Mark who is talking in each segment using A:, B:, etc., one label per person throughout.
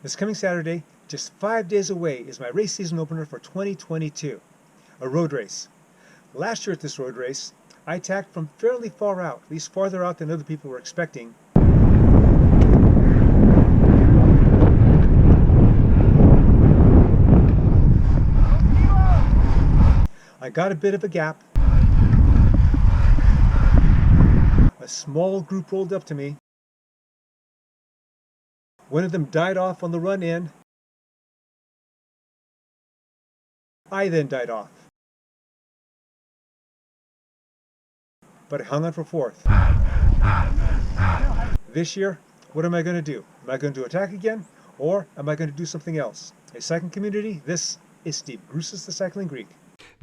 A: This coming Saturday, just 5 days away, is my race season opener for 2022, a road race. Last year at this road race, I attacked from fairly far out, at least farther out than other people were expecting. I got a bit of a gap. A small group rolled up to me. One of them died off on the run in. I then died off. But I hung on for fourth. This year, what am I going to do? Am I going to attack again? Or am I going to do something else? A cycling community? This is Steve Bruce's The Cycling Greek.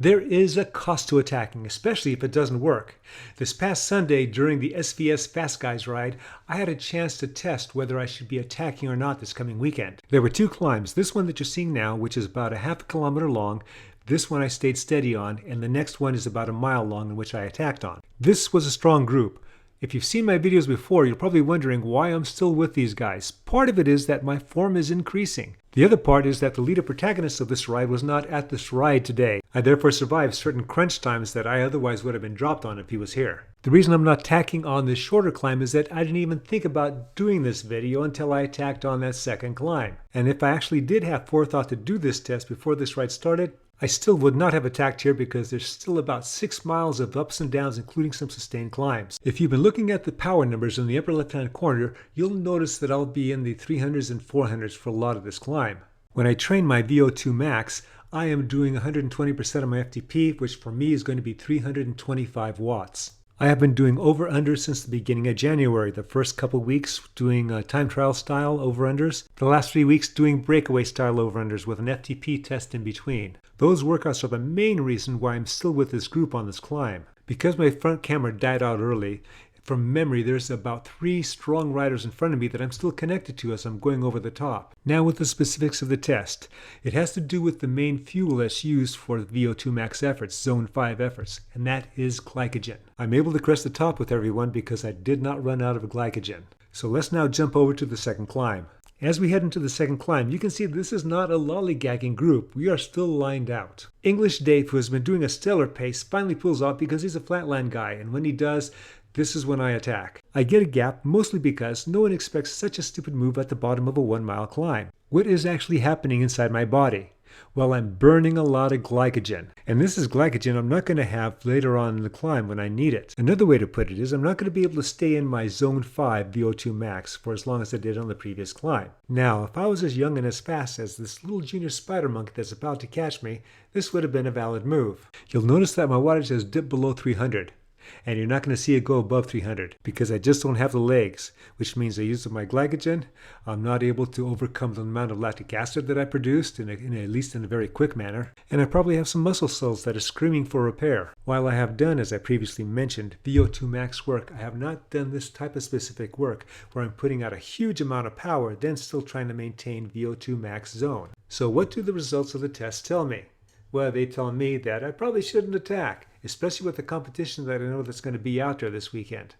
B: There is a cost to attacking, especially if it doesn't work. This past Sunday during the SVS Fast Guys ride, I had a chance to test whether I should be attacking or not this coming weekend. There were two climbs, this one that you're seeing now, which is about a half a kilometer long. This one I stayed steady on, and the next one is about a mile long, in which I attacked on. This was a strong group. If you've seen my videos before, you're probably wondering why I'm still with these guys. Part of it is that my form is increasing. The other part is that the leader protagonist of this ride was not at this ride today. I therefore survived certain crunch times that I otherwise would have been dropped on if he was here. The reason I'm not tacking on this shorter climb is that I didn't even think about doing this video until I attacked on that second climb. And if I actually did have forethought to do this test before this ride started, I still would not have attacked here because there's still about 6 miles of ups and downs, including some sustained climbs. If you've been looking at the power numbers in the upper left-hand corner, you'll notice that I'll be in the 300s and 400s for a lot of this climb. When I train my VO2 max, I am doing 120% of my FTP, which for me is going to be 325 watts. I have been doing over-unders since the beginning of January. The first couple weeks doing time trial style over-unders. The last 3 weeks doing breakaway style over-unders with an FTP test in between. Those workouts are the main reason why I'm still with this group on this climb. Because my front camera died out early, from memory there's about 3 strong riders in front of me that I'm still connected to as I'm going over the top. Now with the specifics of the test. It has to do with the main fuel that's used for the VO2 max efforts, zone 5 efforts, and that is glycogen. I'm able to crest the top with everyone because I did not run out of glycogen. So let's now jump over to the second climb. As we head into the second climb, you can see this is not a lollygagging group. We are still lined out. English Dave, who has been doing a stellar pace, finally pulls off because he's a flatland guy, and when he does, this is when I attack. I get a gap mostly because no one expects such a stupid move at the bottom of a 1-mile climb. What is actually happening inside my body? Well, I'm burning a lot of glycogen. And this is glycogen I'm not going to have later on in the climb when I need it. Another way to put it is I'm not going to be able to stay in my zone 5 VO2 max for as long as I did on the previous climb. Now, if I was as young and as fast as this little junior spider monkey that's about to catch me, this would have been a valid move. You'll notice that my wattage has dipped below 300. And you're not going to see it go above 300 because I just don't have the legs, which means I use up my glycogen. I'm not able to overcome the amount of lactic acid that I produced, at least in a very quick manner. And I probably have some muscle cells that are screaming for repair. While I have done, as I previously mentioned, VO2 max work, I have not done this type of specific work where I'm putting out a huge amount of power, then still trying to maintain VO2 max zone. So what do the results of the test tell me? Well, they tell me that I probably shouldn't attack, especially with the competition that I know that's going to be out there this weekend.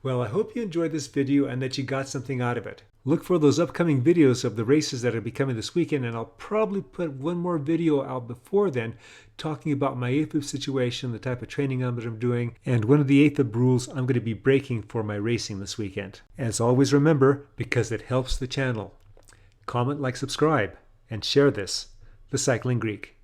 B: Well, I hope you enjoyed this video and that you got something out of it. Look for those upcoming videos of the races that are be coming this weekend, and I'll probably put one more video out before then talking about my AFib situation, the type of training I'm doing, and one of the AFib rules I'm going to be breaking for my racing this weekend. As always, remember, because it helps the channel, comment, like, subscribe, and share this, The Cycling Greek.